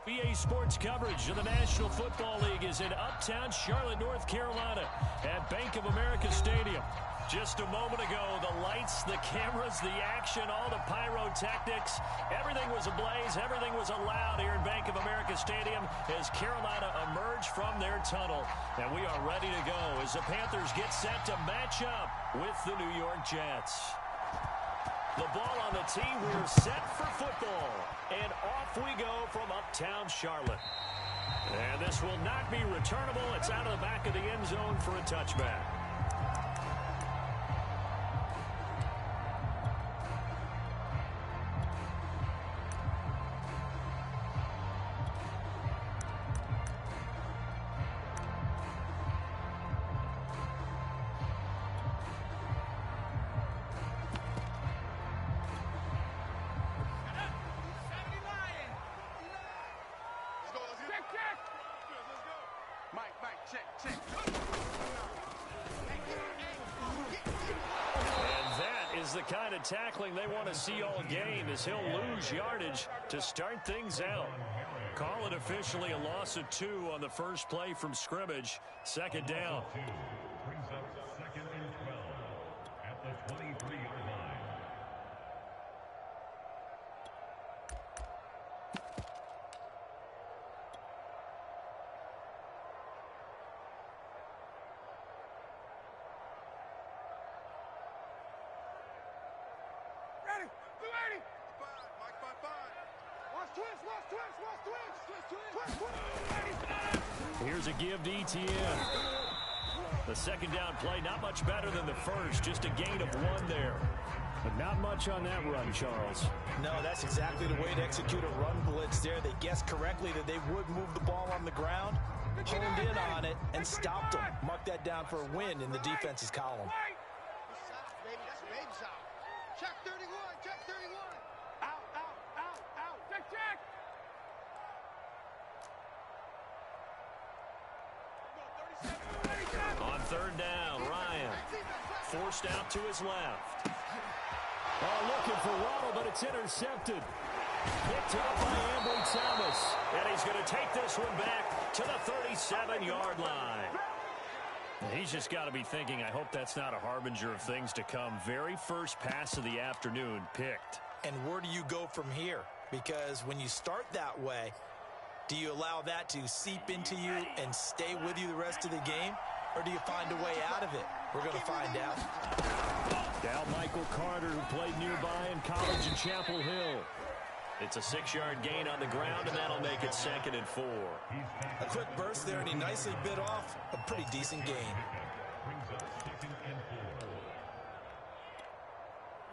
EA Sports coverage of the National Football League is in uptown Charlotte, North Carolina at Bank of America Stadium. Just a moment ago, the lights, the cameras, the action, all the pyrotechnics, everything was ablaze, everything was allowed here in Bank of America Stadium as Carolina emerged from their tunnel. And we are ready to go as the Panthers get set to match up with the New York Jets. The ball on the tee, we're set for football. And off we go from uptown Charlotte. And this will not be returnable. It's out of the back of the end zone for a touchback. The kind of tackling they want to see all game as he'll lose yardage to start things out. Call it officially a loss of 2 on the first play from scrimmage. Second down. Brings up 2nd and 12 at the 23-yard line. Here's a give to ETN. The second down play, not much better than the first, just a gain of 1 there. But not much on that run, Charles. No, that's exactly the way to execute a run blitz there. They guessed correctly that they would move the ball on the ground, honed in on it, and stopped them. Mark that down for a win in the defense's column. Check 31, check 31. Out, check. On third down, Ryan forced out to his left. Looking for Waddle, but it's intercepted. Picked up by Ambry Thomas. And he's going to take this one back to the 37-yard line. He's just got to be thinking, I hope that's not a harbinger of things to come. Very first pass of the afternoon picked. And where do you go from here? Because when you start that way, do you allow that to seep into you and stay with you the rest of the game? Or do you find a way out of it? We're going to find out. Now Michael Carter, who played nearby in college in Chapel Hill. It's a 6-yard gain on the ground, and that'll make it 2nd and 4. A quick burst there, and he nicely bit off a pretty decent gain.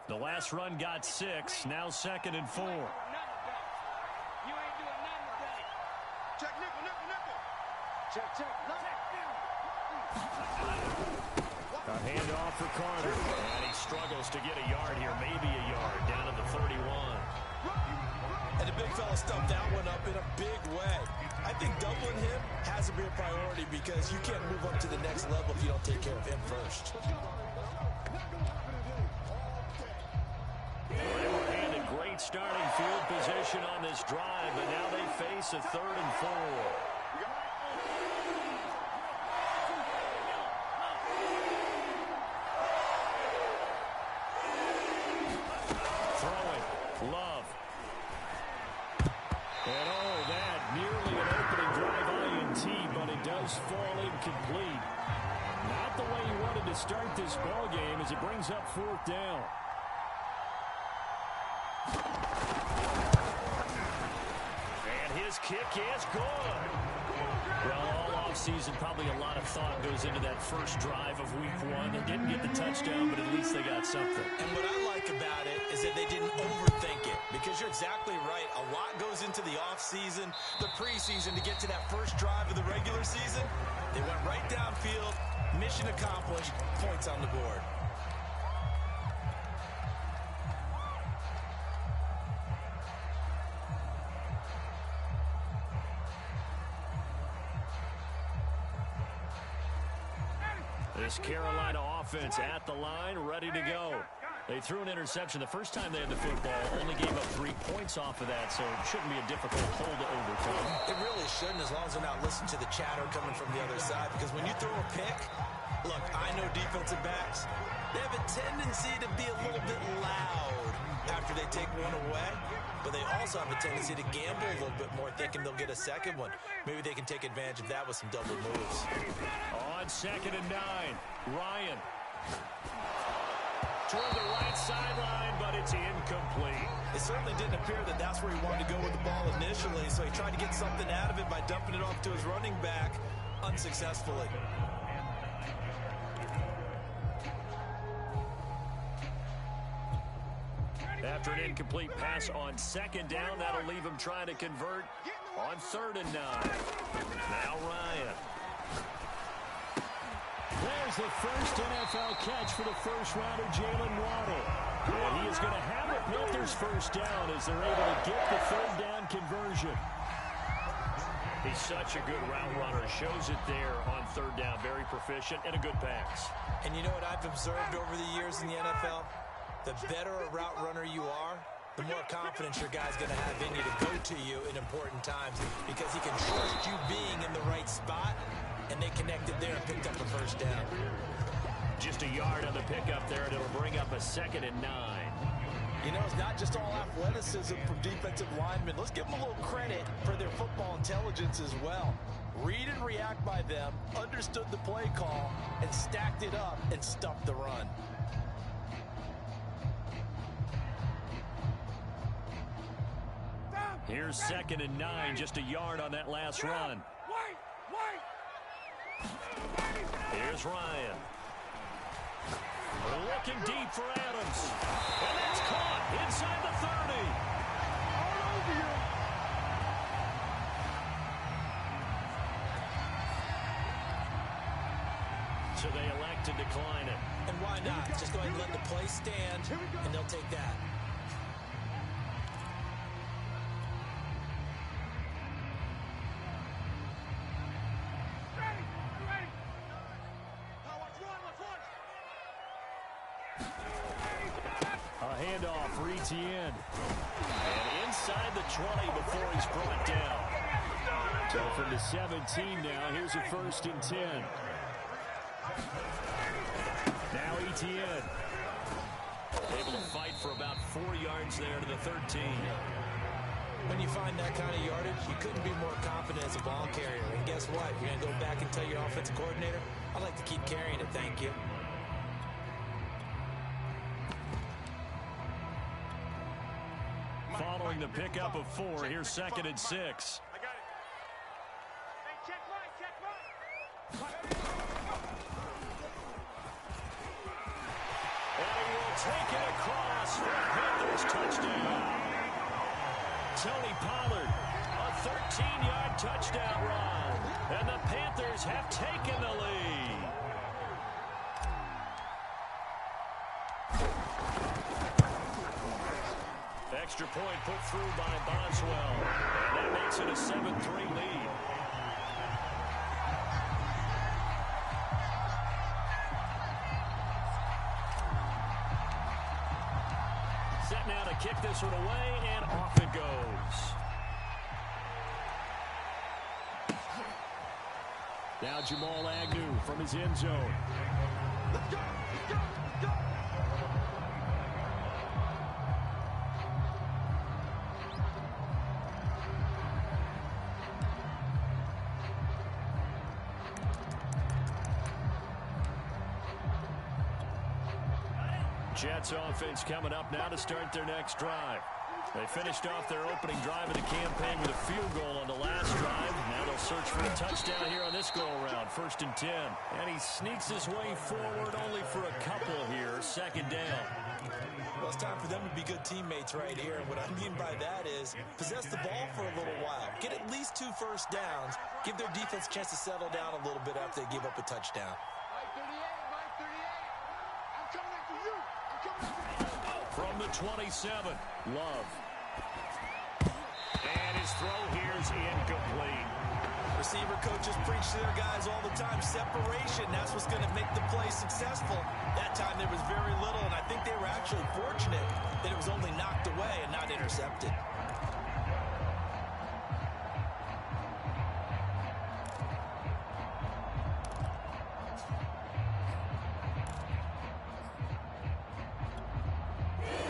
The last run got 6, now 2nd and 4. Check nickel. Check. A handoff for Carter, and he struggles to get a yard here, maybe a yard, down at the 31. And the big fella stumped that one up in a big way. I think doubling him has to be a priority because you can't move up to the next level if you don't take care of him first. Well, they were handed great starting field position on this drive, but now they face a 3rd and 4. Fall incomplete. Not the way he wanted to start this ball game as it brings up 4th down. And his kick is good. Well, all offseason, probably a lot of thought goes into that first drive of week 1. They didn't get the touchdown, but at least they got something. And what I like about it is that they didn't overthink it, because you're exactly right. A lot goes into the offseason, the preseason to get to that first drive of the regular season. They went right downfield, mission accomplished, points on the board. This Carolina offense at the line, ready to go. They threw an interception the first time they had the football, only gave up 3 points off of that, so it shouldn't be a difficult hole to overcome. It really shouldn't, as long as they're not listening to the chatter coming from the other side, because when you throw a pick, look, I know defensive backs, they have a tendency to be a little bit loud after they take one away, but they also have a tendency to gamble a little bit more, thinking they'll get a second one. Maybe they can take advantage of that with some double moves. On 2nd and 9, Ryan. Toward the right sideline, but it's incomplete. It certainly didn't appear that that's where he wanted to go with the ball initially, so he tried to get something out of it by dumping it off to his running back unsuccessfully. After an incomplete pass on 2nd down, that'll leave him trying to convert on 3rd and 9. Now Ryan. There's the first NFL catch for the first rounder, Jalen Waddle. And he is going to have the Panthers first down as they're able to get the 3rd down conversion. He's such a good route runner. Shows it there on 3rd down. Very proficient and a good pass. And you know what I've observed over the years in the NFL? The better a route runner you are, the more confidence your guy's going to have in you to go to you in important times, because he can trust you being in the right spot, and they connected there and picked up a first down. Just a yard on the pickup there, and it'll bring up a 2nd and 9. You know, it's not just all athleticism from defensive linemen. Let's give them a little credit for their football intelligence as well. Read and react by them, understood the play call, and stacked it up and stuffed the run. Here's 2nd and 9, just a yard on that last run. Here's Ryan. Looking deep for Adams. And that's caught inside the 30. All over you. So they elect to decline it. And why not? Just go ahead and let the play stand, and they'll take that. Handoff for Etienne. And inside the 20 before he's brought down. So from the 17 now, here's a 1st and 10. Now Etienne. Able to fight for about 4 yards there to the 13. When you find that kind of yardage, you couldn't be more confident as a ball carrier. And guess what? You're going to go back and tell your offensive coordinator, I'd like to keep carrying it, thank you. Following the pickup of 4, here's 2nd and 6. I got it. Hey, check right. And he will take it across for a Panthers touchdown. Tony Pollard, a 13-yard touchdown run. And the Panthers have taken the lead. Extra point put through by Boswell. And that makes it a 7-3 lead. Set now to kick this one away, and off it goes. Now Jamal Agnew from his end zone. Let's go. Let's go. Let's go. Jets offense coming up now to start their next drive. They finished off their opening drive of the campaign with a field goal on the last drive. Now they'll search for a touchdown here on this go-around. 1st and 10. And he sneaks his way forward only for a couple here. 2nd down. Well, it's time for them to be good teammates right here. And what I mean by that is possess the ball for a little while. Get at least 2 first downs. Give their defense a chance to settle down a little bit after they give up a touchdown. From the 27, Love. And his throw here is incomplete. Receiver coaches preach to their guys all the time. Separation, that's what's going to make the play successful. That time there was very little, and I think they were actually fortunate that it was only knocked away and not intercepted.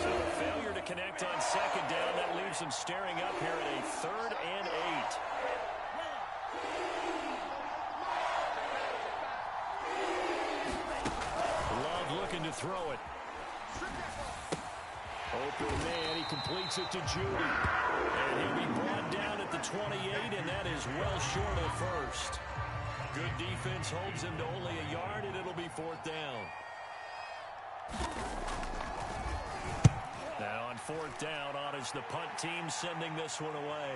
So a failure to connect on second down. That leaves them staring up here at a 3rd and 8. Looking to throw it. Open man, he completes it to Judy. And he'll be brought down at the 28, and that is well short of first. Good defense holds him to only a yard, and it'll be 4th down. Now on 4th down, on is the punt team sending this one away.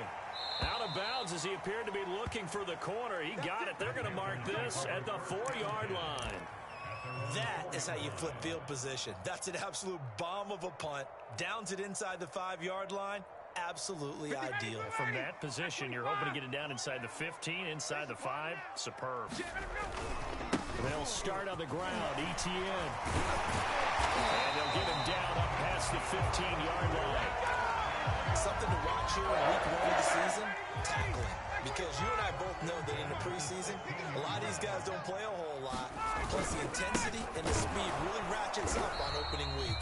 Out of bounds as he appeared to be looking for the corner. He got it. They're going to mark this at the 4-yard line. That is how you flip field position. That's an absolute bomb of a punt. Downs it inside the 5-yard line. Absolutely ideal. From that position, you're hoping to get it down inside the 15, inside the 5. Superb. They'll start on the ground. ETN. And they'll get him down up past the 15-yard line. Something to watch here in week 1 of the season, tackling. Because you and I both know that in the preseason, a lot of these guys don't play a whole lot. Plus the intensity and the speed really ratchets up on opening week.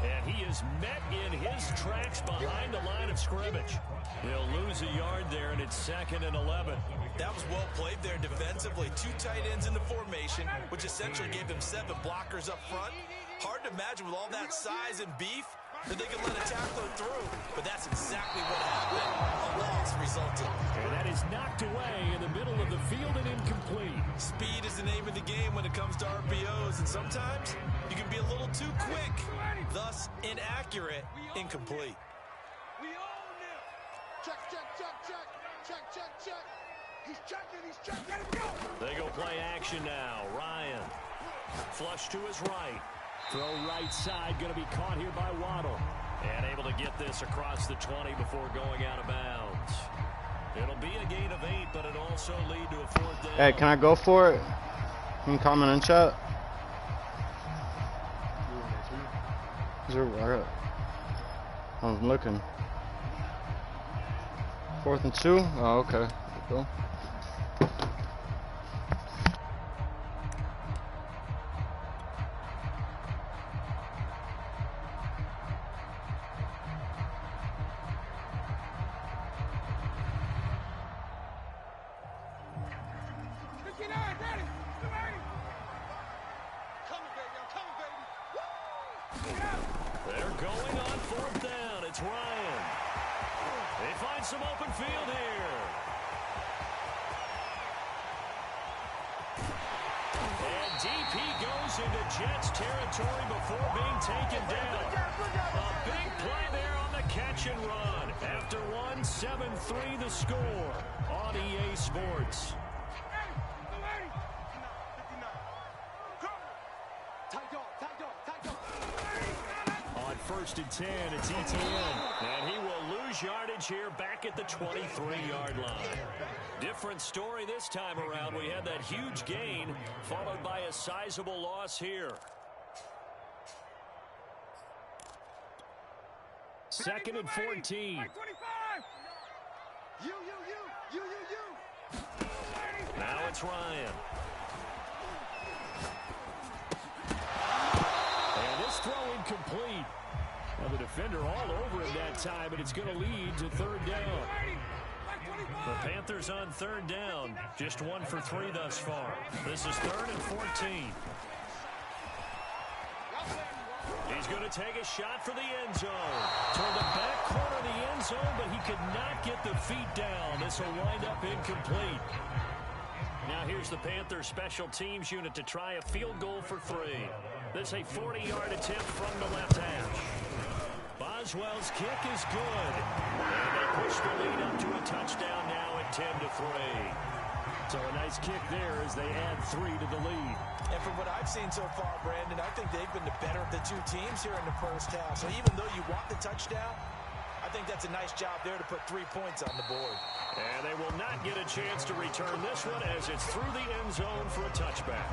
And he is met in his tracks behind the line of scrimmage. He'll lose a yard there, and it's 2nd and 11. That was well played there defensively. 2 tight ends in the formation, which essentially gave them 7 blockers up front. Hard to imagine with all that size and beef that they could let a tackler through. But that's exactly what happened. A loss resulted. And that is knocked away in the middle of the field and incomplete. Speed is the name of the game when it comes to RPOs, and sometimes you can be a little too quick. Thus, inaccurate, incomplete. We own him. Check, check, check, check. Check, check, check. He's checking, he's checking. Let him go. They go play action now. Ryan. Flush to his right. Throw right side, going to be caught here by Waddle. And able to get this across the 20 before going out of bounds. It'll be a gain of 8, but it'll also lead to a 4th down. Hey, can I go for it? Can you comment in chat? Is there, alright. I'm looking. 4th and 2? Oh, okay. Go. They're going on 4th down. It's Ryan. They find some open field here. And DP goes into Jets territory before being taken down. A big play there on the catch and run. After 1, 7-3 the score on EA Sports. On 1st and 10, it's ETN. And he will lose yardage here back at the 23-yard line. Different story this time around. We had that huge gain followed by a sizable loss here. 2nd and 14. Now it's Ryan. And this throw incomplete. Well, the defender all over him that time, and it's going to lead to 3rd down. The Panthers on 3rd down. Just 1 for 3 thus far. This is 3rd and 14. He's going to take a shot for the end zone. Toward the back corner of the end zone, but he could not get the feet down. This will wind up incomplete. Now here's the Panthers special teams unit to try a field goal for 3. This is a 40-yard attempt from the left hash. Boswell's kick is good. And they push the lead up to a touchdown now at 10-3. So a nice kick there as they add 3 to the lead. And from what I've seen so far, Brandon, I think they've been the better of the 2 teams here in the first half. So even though you want the touchdown, I think that's a nice job there to put 3 points on the board. And they will not get a chance to return this one as it's through the end zone for a touchback.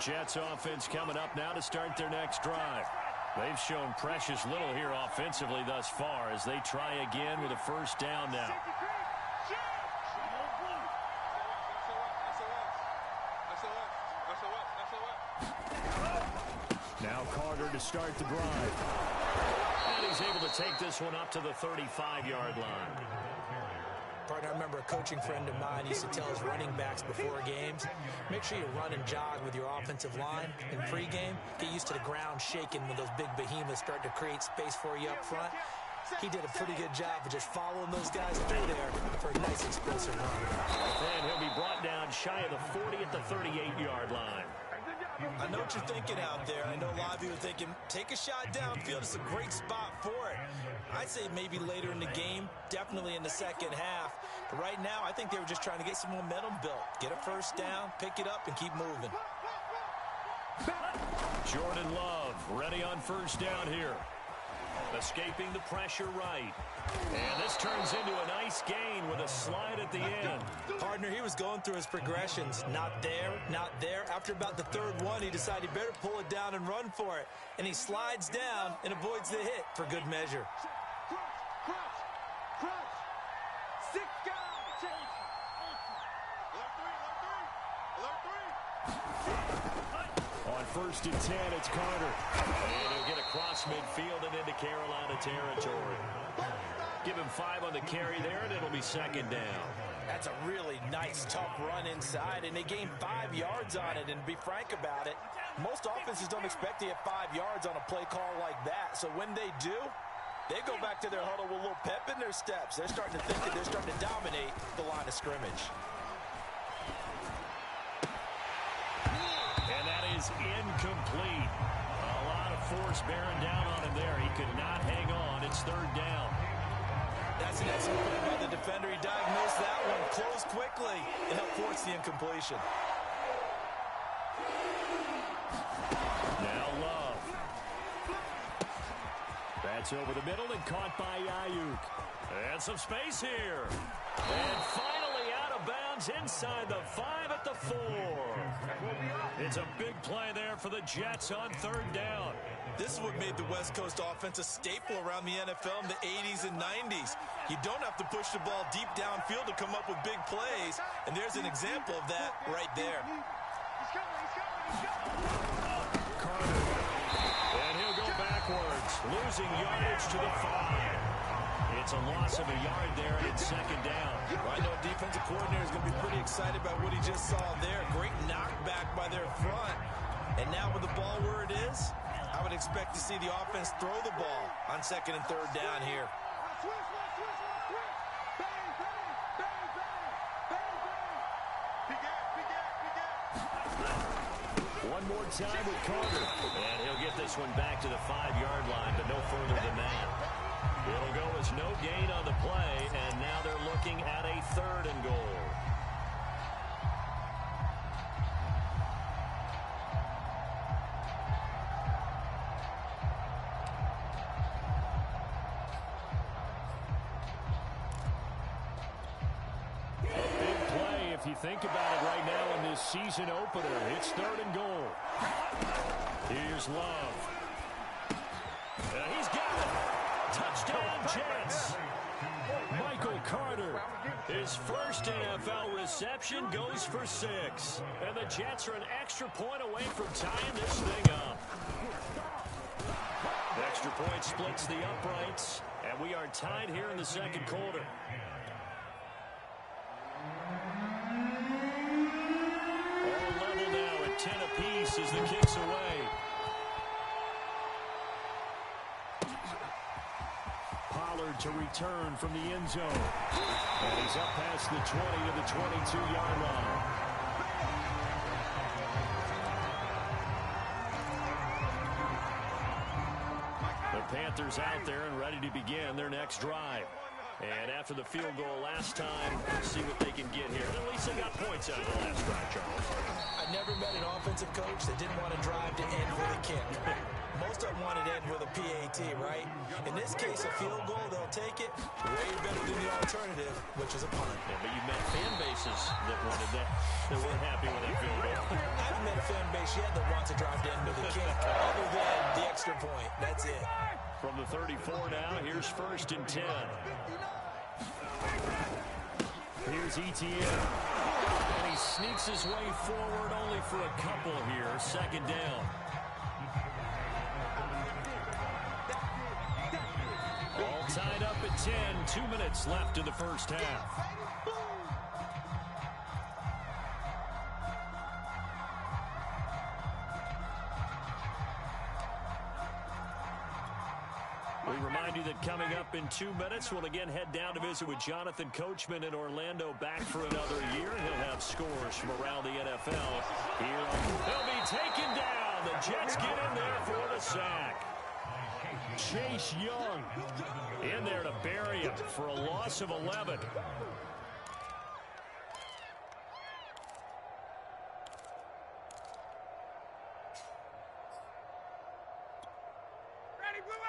Jets offense coming up now to start their next drive. They've shown precious little here offensively thus far as they try again with a first down now. Now Carter to start the drive. And he's able to take this one up to the 35-yard line. Partner, I remember a coaching friend of mine used to tell his running backs before games, make sure you run and jog with your offensive line in pregame. Get used to the ground shaking when those big behemoths start to create space for you up front. He did a pretty good job of just following those guys through there for a nice explosive run. And he'll be brought down shy of the 40 at the 38-yard line. I know what you're thinking out there. I know a lot of you are thinking, take a shot downfield. It's a great spot for it. I'd say maybe later in the game, definitely in the second half. But right now, I think they were just trying to get some momentum built. Get a first down, pick it up, and keep moving. Jordan Love ready on first down here. Escaping the pressure right. And this turns into a nice gain with a slide at the end. Partner, he was going through his progressions. Not there, not there. After about the third one, he decided he better pull it down and run for it. And he slides down and avoids the hit for good measure. On first and 10, it's Carter. And he'll get across midfield and into Carolina territory. Give him 5 on the carry there, and it'll be second down. That's a really nice, tough run inside, and they gained 5 yards on it. And to be frank about it, most offenses don't expect to get 5 yards on a play call like that. So when they do, they go back to their huddle with a little pep in their steps. They're starting to think that they're starting to dominate the line of scrimmage. And that is incomplete. A lot of force bearing down on him there. He could not hang on. It's third down. That's an excellent play by the defender. He diagnosed that one, closed quickly, and helped force the incompletion. Now Love. That's over the middle and caught by Ayuk. And some space here. And finally out of bounds inside the 5 at the 4. It's a big play there for the Jets on third down. This is what made the West Coast offense a staple around the NFL in the 80s and 90s. You don't have to push the ball deep downfield to come up with big plays, and there's an example of that right there. Carter. And he'll go backwards, losing yardage to the 5. It's a loss of a yard there, and it's second down. Well, I know defensive coordinator is going to be pretty excited about what he just saw there. Great knockback by their front. And now with the ball where it is, I would expect to see the offense throw the ball on second and third down here. One more time with Carter. And he'll get this one back to the 5-yard line, but no further than that. It'll go as no gain on the play, and now they're looking at a third and goal. If you think about it right now in this season opener, it's third and goal. Here's Love. He's got it. Touchdown, Jets. Michael Carter, his first NFL reception, goes for 6. And the Jets are an extra point away from tying this thing up. The extra point splits the uprights, and we are tied here in the second quarter. All level now at 10 apiece as the kick's away. Pollard to return from the end zone. And he's up past the 20 to the 22-yard line. The Panthers out there and ready to begin their next drive. And after the field goal last time, see what they can get here. At least they got points out of the last drive, Charles. I never met an offensive coach that didn't want to drive to end with a kick. Most of them wanted to end with a PAT, right? In this case, a field goal, they'll take it. Way better than the alternative, which is a punt. Yeah, but you met fan bases that wanted that, that weren't happy with that field goal. I haven't met a fan base yet that wants to drive to end with a kick, other than the extra point. That's it. From the 34 now, here's 1st and 10. Here's Etienne. And he sneaks his way forward only for a couple here. 2nd down. All tied up at 10. 2 minutes left in the first half. We remind you that coming up in 2 minutes, we'll again head down to visit with Jonathan Coachman in Orlando, back for another year. He'll have scores from around the NFL. Here, they'll be taken down. The Jets get in there for the sack. Chase Young in there to bury him for a loss of 11.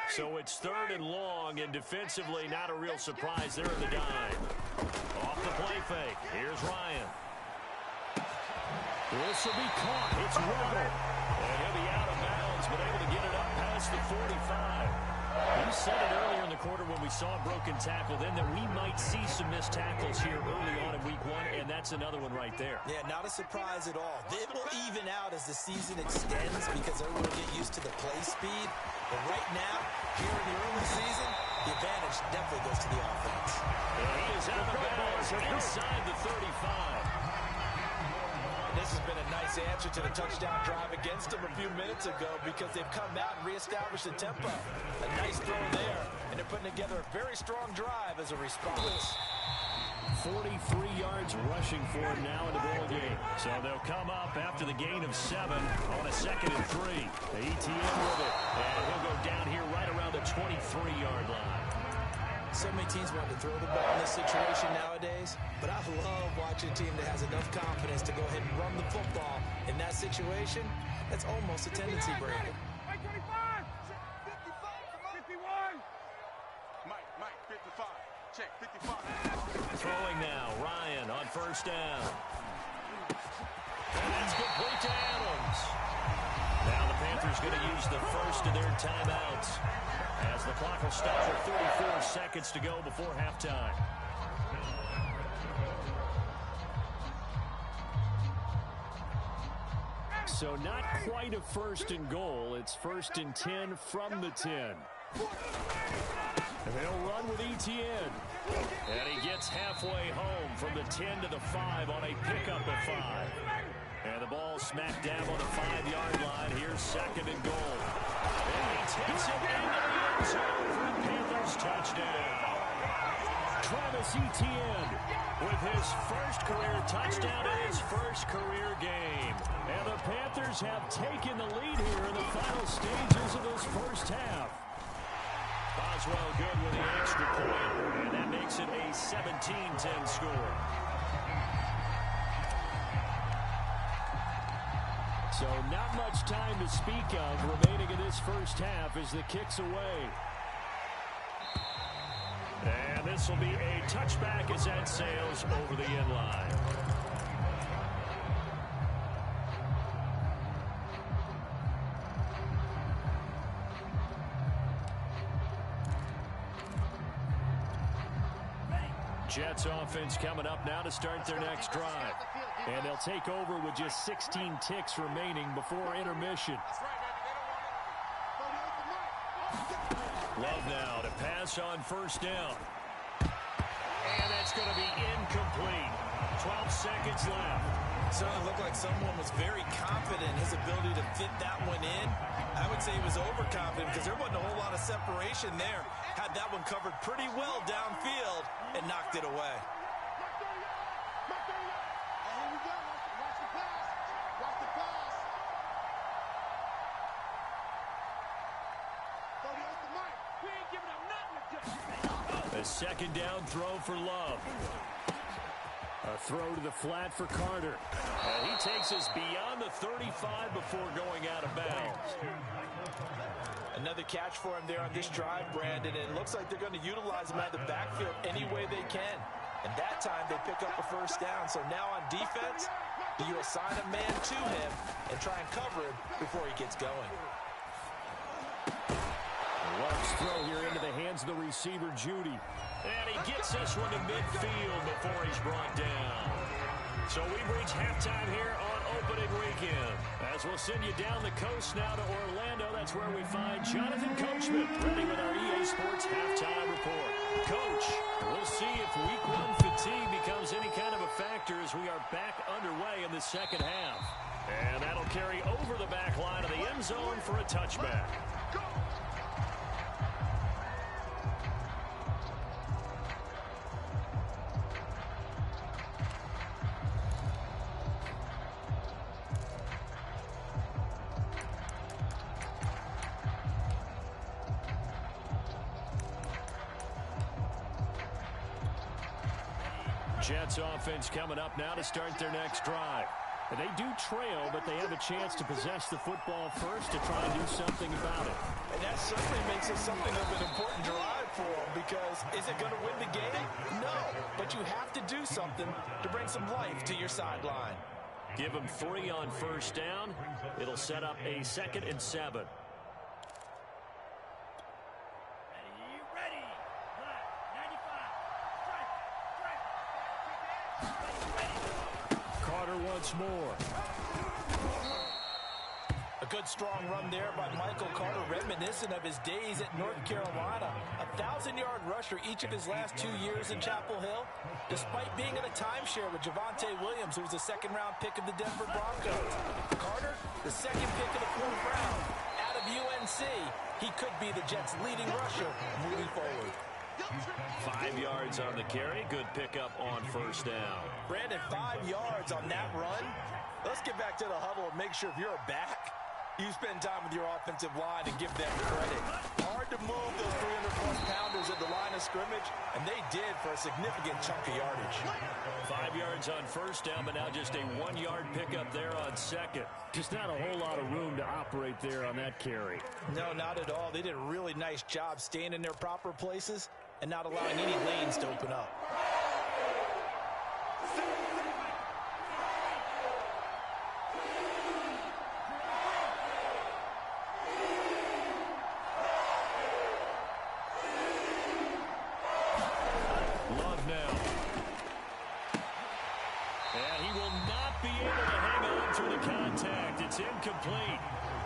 So it's 3rd and long, and defensively not a real surprise there in the dime. Off the play fake. Here's Ryan. This will be caught. It's Waddle. And he'll be out of bounds, but able to get it up past the 45. You said it earlier in the quarter when we saw a broken tackle then that we might see some missed tackles here early on in week 1, and that's another one right there. Yeah, not a surprise at all. It will even out as the season extends because everyone will get used to the play speed. But right now, here in the early season, the advantage definitely goes to the offense. And he is out of bounds inside the 35. This has been a nice answer to the touchdown drive against them a few minutes ago because they've come out and reestablished the tempo. A nice throw there, and they're putting together a very strong drive as a response. 43 yards rushing for him now in the ball game. So they'll come up after the gain of 7 on a 2nd and 3. The ETN with it, and he'll go down here right around the 23-yard line. So many teams want to throw the ball in this situation nowadays, but I love watching a team that has enough confidence to go ahead and run the football. In that situation, that's almost a tendency breaker. Mike 25! 51! Mike 55. Check 55. Throwing now, Ryan on 1st down. And that's complete to Adams. Now the Panthers going to use the first of their timeouts as the clock will stop for 34 seconds to go before halftime. So not quite a 1st and goal. It's 1st and 10 from the 10. And he'll run with Etienne. And he gets halfway home from the 10 to the 5 on a pickup of 5. And the ball smacked down on the 5-yard line. Here's 2nd and goal. And he takes it into the end zone for the Panthers touchdown. Travis Etienne with his first career touchdown in his first career game. And the Panthers have taken the lead here in the final stages of this first half. Boswell good with the extra point, and that makes it a 17-10 score. So not much time to speak of remaining in this first half as the kick's away. And this will be a touchback as that sails over the end line. Jets offense coming up now to start their next drive. And they'll take over with just 16 ticks remaining before intermission. Love now to pass on 1st down. And that's going to be incomplete. 12 seconds left. Certainly looked like someone was very confident in his ability to fit that one in. I would say he was overconfident because there wasn't a whole lot of separation there. Had that one covered pretty well downfield and knocked it away. The second down throw for Love. A throw to the flat for Carter. And he takes us beyond the 35 before going out of bounds. Another catch for him there on this drive, Brandon. And it looks like they're going to utilize him out of the backfield any way they can. And that time they pick up a first down. So now on defense, do you assign a man to him and try and cover him before he gets going? Love's throw here into the hands of the receiver, Judy. And he gets this one to midfield before he's brought down. So we've reached halftime here on opening weekend. As we'll send you down the coast now to Orlando, that's where we find Jonathan Coachman ready with our EA Sports halftime report. Coach, we'll see if week one fatigue becomes any kind of a factor as we are back underway in the second half. And that'll carry over the back line of the end zone for a touchback. Jets offense coming up now to start their next drive. And they do trail, but they have a chance to possess the football first to try and do something about it. And that certainly makes it something of an important drive for them, because is it going to win the game? No, but you have to do something to bring some life to your sideline. Give them 3 on first down. It'll set up a 2nd and 7. Once more. A good strong run there by Michael Carter, reminiscent of his days at North Carolina. A 1,000-yard rusher each of his last 2 years in Chapel Hill, despite being in a timeshare with Javonte Williams, who was a second-round pick of the Denver Broncos. Carter, the second pick of the 4th round out of UNC. He could be the Jets' leading rusher moving forward. 5 yards on the carry. Good pickup on first down. Brandon, 5 yards on that run. Let's get back to the huddle and make sure if you're a back, you spend time with your offensive line and give them credit. Hard to move those 300-plus pounders at the line of scrimmage, and they did for a significant chunk of yardage. 5 yards on first down, but now just a 1-yard pickup there on second. Just not a whole lot of room to operate there on that carry. No, not at all. They did a really nice job staying in their proper places and not allowing any lanes to open up. Love now. And he will not be able to hang on through the contact. It's incomplete.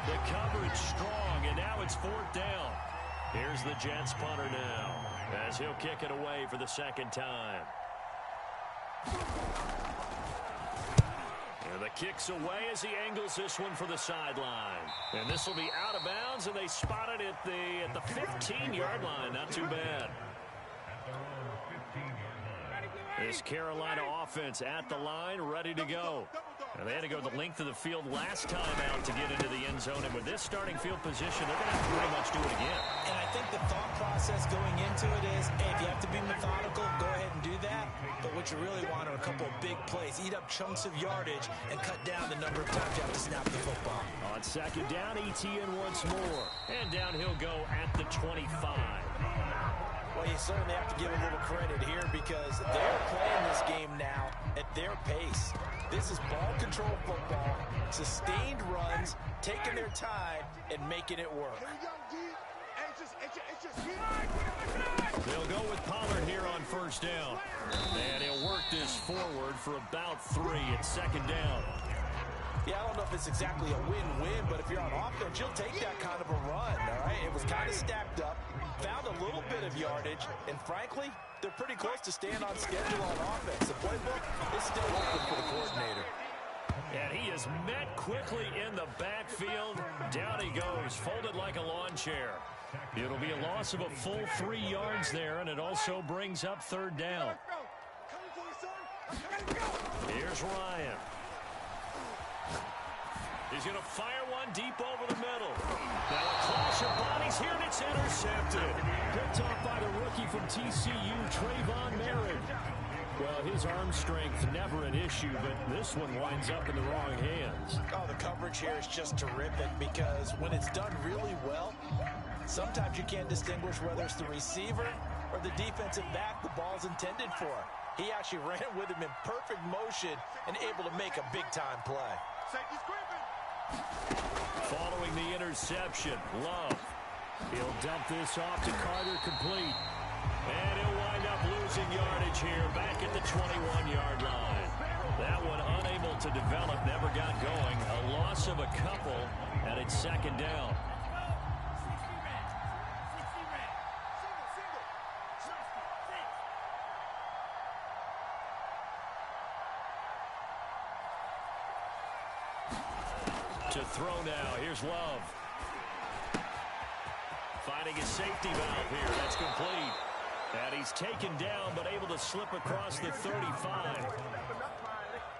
The coverage strong, and now it's 4th down. Here's the Jets punter now, as he'll kick it away for the second time. And the kick's away as he angles this one for the sideline. And this will be out of bounds, and they spot it at the 15-yard line. Not too bad. This Carolina offense at the line, ready to go. And they had to go the length of the field last time out to get into the end zone. And with this starting field position, they're going to have to pretty much do it again. And I think the thought process going into it is, hey, if you have to be methodical, go ahead and do that. But what you really want are a couple of big plays. Eat up chunks of yardage and cut down the number of times you have to snap the football. On second down, ETN once more. And down he'll go at the 25. Well, you certainly have to give a little credit here because they're playing this game now at their pace. This is ball control football, sustained runs, taking their time, and making it work. They'll go with Pollard here on first down. And he'll work this forward for about 3 at second down. Yeah, I don't know if it's exactly a win-win, but if you're on offense, you'll take that kind of a run, all right? It was kind of stacked up, found a little bit of yardage, and frankly, they're pretty close to staying on schedule on offense. The playbook is still open for the coordinator. And he is met quickly in the backfield. Down he goes, folded like a lawn chair. It'll be a loss of a full 3 yards there, and it also brings up third down. Here's Ryan. He's going to fire one deep over the middle. Now a clash of bodies here, and it's intercepted. Picked off by the rookie from TCU, Trayvon Merritt. Well, his arm strength never an issue, but this one winds up in the wrong hands. Oh, the coverage here is just terrific because when it's done really well, sometimes you can't distinguish whether it's the receiver or the defensive back the ball's intended for. He actually ran with him in perfect motion and able to make a big-time play. Following the interception, Love. He'll dump this off to Carter, complete. And he'll wind up losing yardage here back at the 21-yard line. That one unable to develop, never got going. A loss of a couple, and it's second down. To throw now, here's Love. Finding his safety valve here, that's complete. And he's taken down, but able to slip across the 35.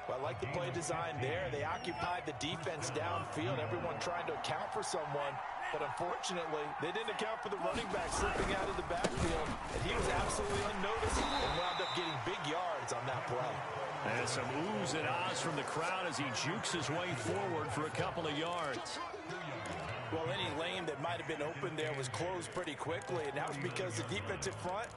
Well, I like the play design there. They occupied the defense downfield, everyone trying to account for someone. But unfortunately, they didn't account for the running back slipping out of the backfield. And he was absolutely unnoticed and wound up getting big yards on that play. And some oohs and ahs from the crowd as he jukes his way forward for a couple of yards. Well, any lane that might have been open there was closed pretty quickly, and that was because the defensive front,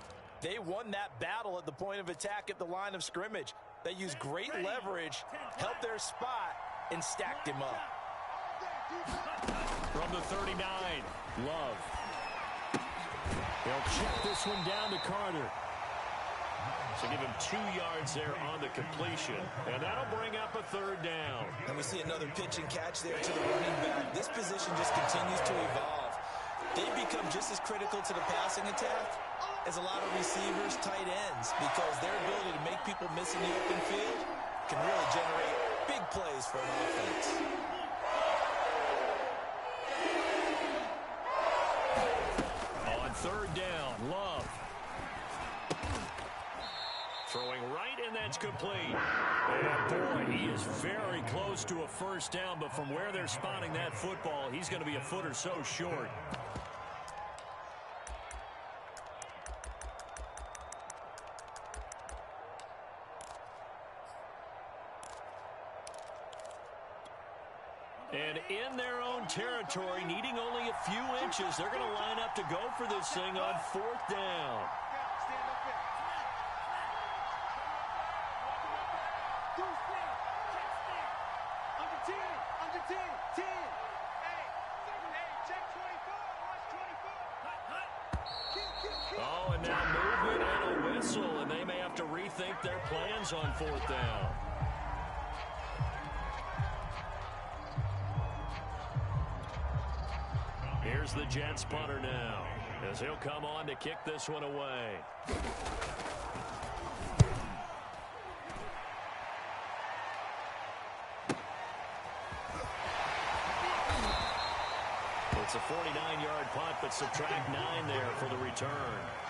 they won that battle at the point of attack at the line of scrimmage. They used great leverage, held their spot, and stacked him up. From the 39, Love. They'll check this one down to Carter. So give him 2 yards there on the completion, and that'll bring up a third down. And we see another pitch and catch there to the running back. This position just continues to evolve. They become just as critical to the passing attack as a lot of receivers, tight ends, because their ability to make people miss in the open field can really generate big plays for an offense. On third down, Love. Throwing right, and that's complete. And boy, he is very close to a first down, but from where they're spotting that football, he's going to be a foot or so short. And in their own territory, needing only a few inches, they're going to line up to go for this thing on fourth down. Oh, and now movement and a whistle, and they may have to rethink their plans on fourth down. Here's the Jets punter now, as he'll come on to kick this one away. It's a 49-yard punt, but subtract 9 there for the return.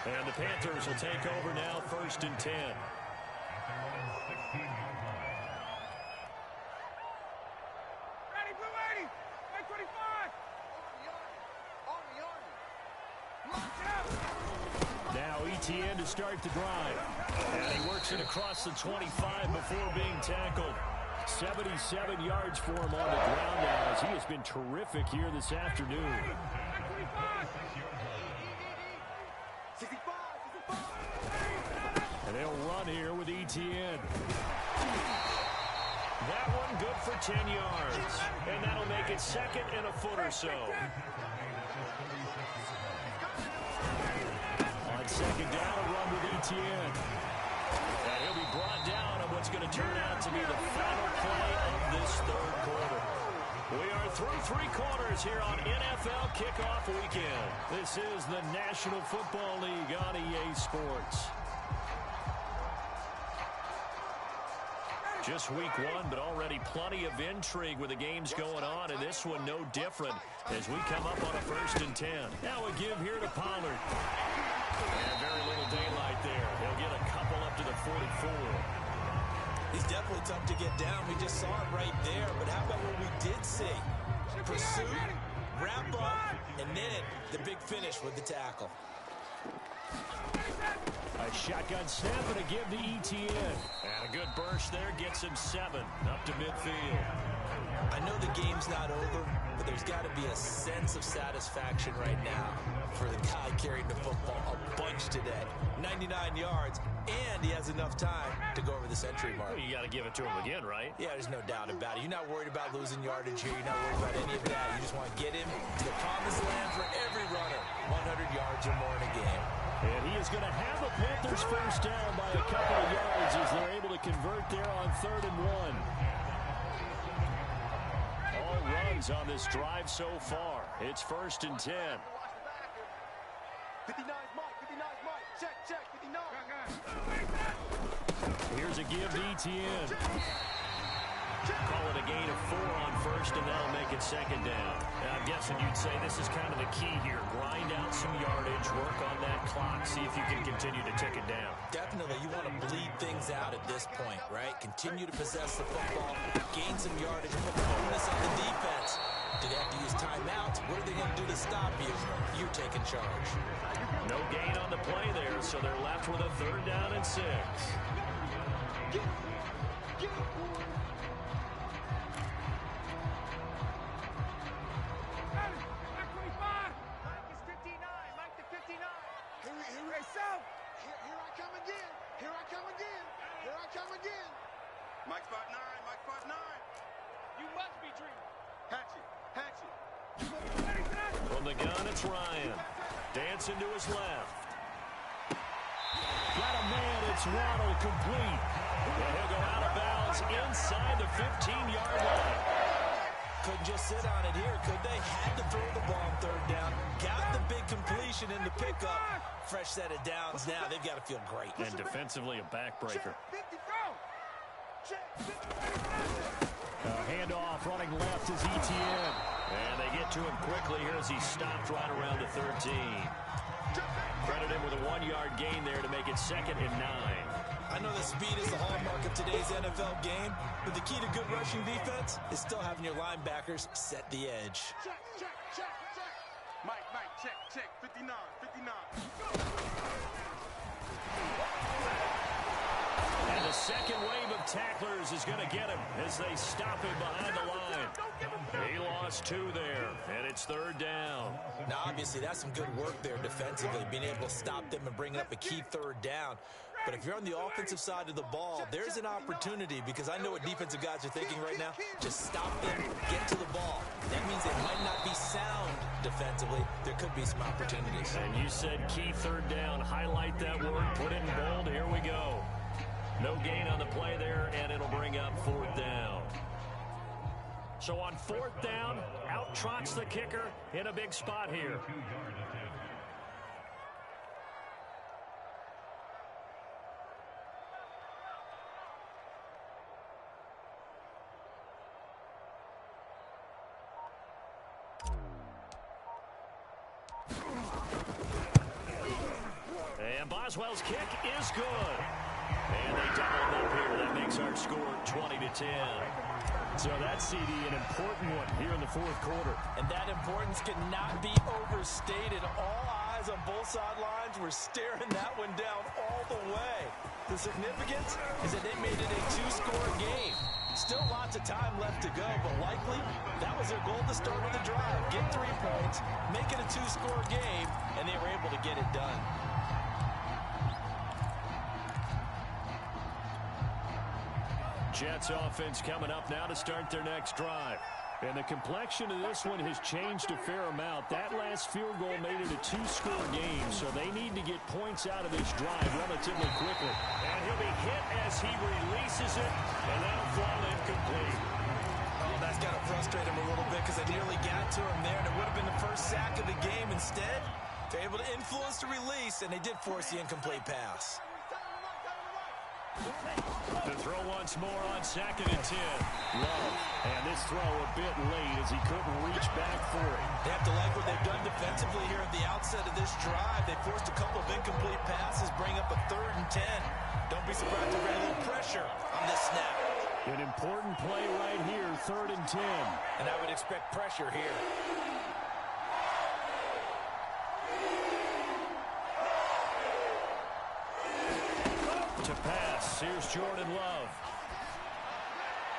And the Panthers will take over now, 1st and 10. Ready, blue 80, 25. Now ETN to start the drive. And he works it across the 25 before being tackled. 77 yards for him on the ground now, as he has been terrific here this afternoon. And they'll run here with ETN. That one good for 10 yards. And that'll make it second and a foot or so. On second down, a run with ETN. And he'll be brought down on what's going to turn out to be the final play of this third quarter. We are through 3 quarters here on NFL Kickoff Weekend. This is the National Football League on EA Sports. Just week 1, but already plenty of intrigue with the games going on, and this one no different as we come up on a 1st and 10. Now a give here to Pollard. And very little daylight there. He'll get a couple up to the 44. He's definitely tough to get down. We just saw it right there. But how about what we did see? Pursuit, wrap up, And then the big finish with the tackle. A shotgun snap and a give to ETN. And a good burst there gets him 7 up to midfield. I know the game's not over, but there's got to be a sense of satisfaction right now for the guy carrying the football a bunch today. 99 yards, and he has enough time to go over the century mark. Well, you got to give it to him again, right? Yeah, there's no doubt about it. You're not worried about losing yardage here. You're not worried about any of that. You just want to get him to the promised land for every runner. 100 yards or more in a game. And he is going to have the Panthers first down by a couple of yards as they're able to convert there on 3rd and 1. All runs on this drive so far. It's 1st and 10. 59's Mike, 59's Mike. Check, 59. Here's a give to ETN. Call it a gain of 4 on 1st, and that'll make it 2nd down. Now, I'm guessing you'd say this is kind of the key here. Grind out some yardage, work on that clock, see if you can continue to tick it down. Definitely, you want to bleed things out at this point, right? Continue to possess the football, gain some yardage, put bonus on the defense. Do they have to use timeouts? What are they going to do to stop you? You're taking charge. No gain on the play there, so they're left with a 3rd down and 6. Mike spot 9, Mike spot 9. You must be dreaming. Hatchet. From the gun, it's Ryan. Dancing to his left. Got a man, it's Waddle complete. And he'll go out of bounds inside the 15-yard line. Couldn't just sit on it here, could they? Had to throw the ball on 3rd down. Got the big completion in the pickup. Fresh set of downs now. They've got to feel great. And defensively, a backbreaker. Handoff running left is ETN. And they get to him quickly here as he stopped right around the 13. Credit him with a 1-yard gain there to make it 2nd and 9. I know that speed is the hallmark of today's NFL game, but the key to good rushing defense is still having your linebackers set the edge. Check. Mike, check. 59. And the second wave of tacklers is going to get him as they stop him behind the line. He lost 2 there, and it's 3rd down. Now, obviously, that's some good work there defensively, being able to stop them and bring up a key 3rd down. But if you're on the offensive side of the ball, there's an opportunity, because I know what defensive guys are thinking right now. Just stop them, get to the ball. That means they might not be sound defensively. There could be some opportunities. And you said key 3rd down. Highlight that word, put it in bold. Here we go. No gain on the play there, and it'll bring up 4th down. So on 4th down, out trots the kicker in a big spot here. And Boswell's kick is good. And they double it up here. That makes our score 20-10. So that's, CD, an important one here in the 4th quarter. And that importance cannot be overstated. All eyes on both sidelines were staring that one down all the way. The significance is that they made it a 2-score game. Still lots of time left to go, but likely that was their goal to start with the drive. Get 3 points, make it a 2-score game, and they were able to get it done. Jets offense coming up now to start their next drive. And the complexion of this one has changed a fair amount. That last field goal made it a 2-score game, so they need to get points out of this drive relatively quickly. And he'll be hit as he releases it, and that'll fall incomplete. Oh, that's got to frustrate him a little bit because they nearly got to him there, and it would have been the first sack of the game. Instead, they're able to influence the release, and they did force the incomplete pass. The throw once more on 2nd and 10. Love. And this throw a bit late as he couldn't reach back for it. They have to like what they've done defensively here at the outset of this drive. They forced a couple of incomplete passes, bring up a 3rd and 10. Don't be surprised if there's a little pressure on this snap. An important play right here, 3rd and 10. And I would expect pressure here. to pass. Here's Jordan Love.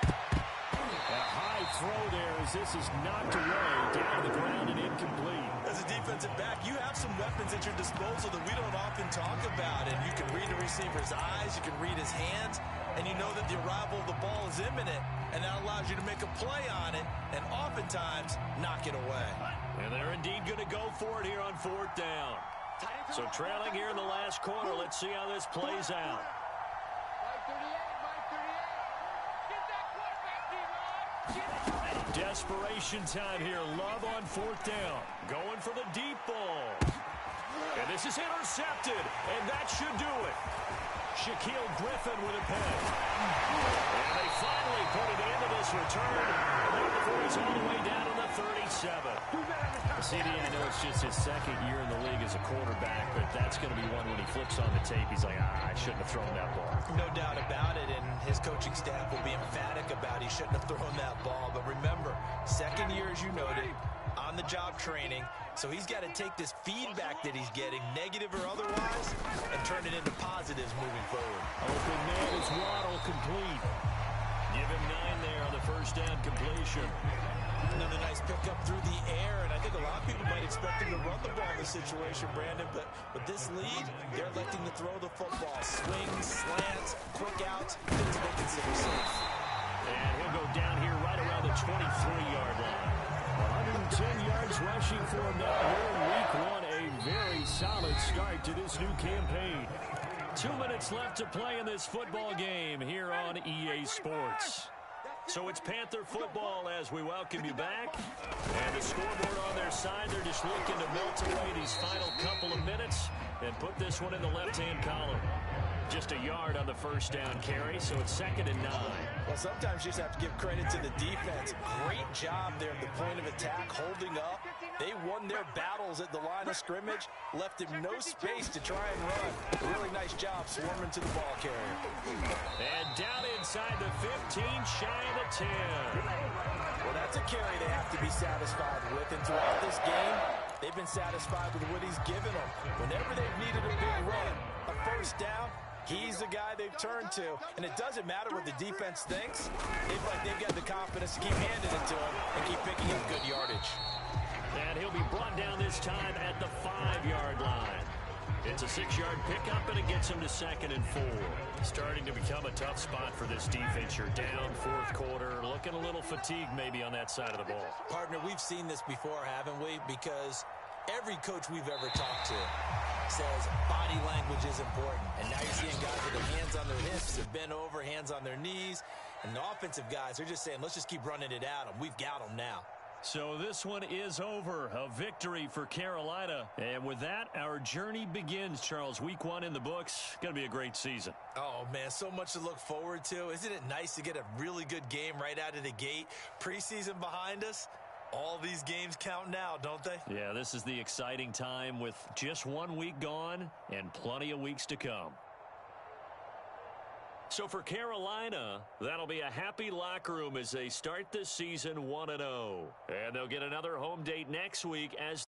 A high throw there as this is knocked away, down to the ground and incomplete. As a defensive back, you have some weapons at your disposal that we don't often talk about. And you can read the receiver's eyes, you can read his hands, and you know that the arrival of the ball is imminent. And that allows you to make a play on it and oftentimes knock it away. And they're indeed going to go for it here on 4th down. So trailing here in the last quarter. Let's see how this plays out. Desperation time here. Love on 4th down. Going for the deep ball. And this is intercepted. And that should do it. Shaquille Griffin with a pen. And they finally put it into this return. And now the boys all the way down to the 37. CD, I know it's just his second year in the league as a quarterback, but that's going to be one when he flips on the tape. He's like, I shouldn't have thrown that ball. No doubt about it, and his coaching staff will be emphatic about he shouldn't have thrown that ball. But remember, second year, as you noted, on-the-job training, so he's got to take this feedback that he's getting, negative or otherwise, and turn it into positives moving forward. Open man is Waddle, complete. Give him 9 there on the first down completion. Another nice pickup through the air, and I think a lot of people might expect him to run the ball in this situation, Brandon, but with this lead, they're electing to throw the football. Swings, slants, quick outs, things they consider safe. And he'll go down here right around the 23-yard line. 110 yards rushing for him now here in week 1. A very solid start to this new campaign. 2 minutes left to play in this football game here on EA Sports. So it's Panther football as we welcome you back. And the scoreboard on their side, they're just looking to melt away these final couple of minutes and put this one in the left-hand column. Just a yard on the first down carry, so it's 2nd and 9. Well, sometimes you just have to give credit to the defense. Great job there at the point of attack, holding up. They won their battles at the line of scrimmage, left him no space to try and run. Really nice job swarming to the ball carrier. And down inside the 15, shy of the 10. Well, that's a carry they have to be satisfied with. And throughout this game, they've been satisfied with what he's given them. Whenever they've needed a big run, a first down, he's the guy they've turned to. And it doesn't matter what the defense thinks. They've got the confidence to keep handing it to him and keep picking up good yardage. And he'll be brought down this time at the 5-yard line. It's a 6-yard pickup, and it gets him to 2nd and 4. Starting to become a tough spot for this defense. You're down 4th quarter, looking a little fatigued maybe on that side of the ball. Partner, we've seen this before, haven't we? Because every coach we've ever talked to says body language is important. And now you're seeing guys with their hands on their hips, they're bent over, hands on their knees. And the offensive guys are just saying, let's just keep running it at them. We've got them now. So this one is over. A victory for Carolina. And with that, our journey begins, Charles. Week 1 in the books. Going to be a great season. Oh, man, so much to look forward to. Isn't it nice to get a really good game right out of the gate? Preseason behind us. All these games count now, don't they? Yeah, this is the exciting time with just 1 week gone and plenty of weeks to come. So for Carolina, that'll be a happy locker room as they start this season 1-0. And they'll get another home date next week as